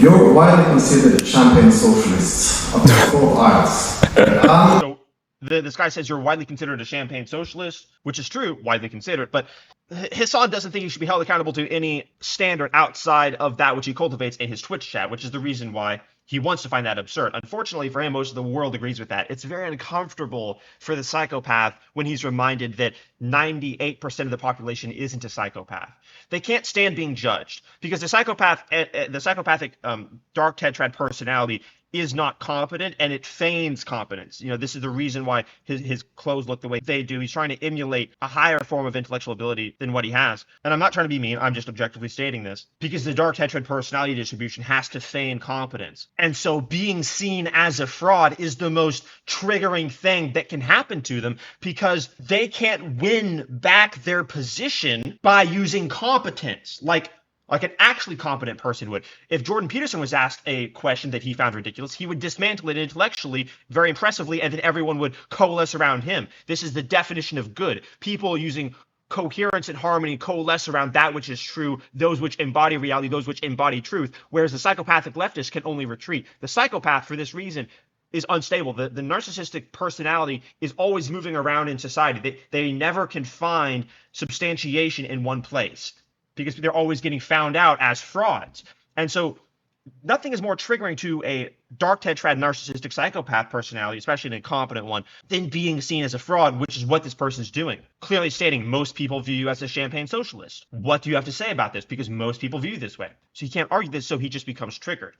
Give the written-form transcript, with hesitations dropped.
You're widely considered champagne socialists of both aisles. So this guy says you're widely considered a champagne socialist, which is true, widely considered, but Hassan doesn't think he should be held accountable to any standard outside of that which he cultivates in his Twitch chat, which is the reason why he wants to find that absurd. Unfortunately for him, most of the world agrees with that. It's very uncomfortable for the psychopath when he's reminded that 98% of the population isn't a psychopath. They can't stand being judged because the psychopathic dark tetrad personality is not competent, and it feigns competence. This is the reason why his clothes look the way they do. He's trying to emulate a higher form of intellectual ability than what he has. And I'm not trying to be mean, I'm just objectively stating this. Because the dark tetrad personality distribution has to feign competence. And so being seen as a fraud is the most triggering thing that can happen to them, because they can't win back their position by using competence. Like an actually competent person would. If Jordan Peterson was asked a question that he found ridiculous, he would dismantle it intellectually, very impressively, and then everyone would coalesce around him. This is the definition of good. People using coherence and harmony coalesce around that which is true, those which embody reality, those which embody truth, whereas the psychopathic leftist can only retreat. The psychopath, for this reason, is unstable. The narcissistic personality is always moving around in society. They never can find substantiation in one place, because they're always getting found out as frauds. And so nothing is more triggering to a dark tetrad narcissistic psychopath personality, especially an incompetent one, than being seen as a fraud, which is what this person's doing. Clearly stating most people view you as a champagne socialist. What do you have to say about this? Because most people view you this way. So he can't argue this, so he just becomes triggered.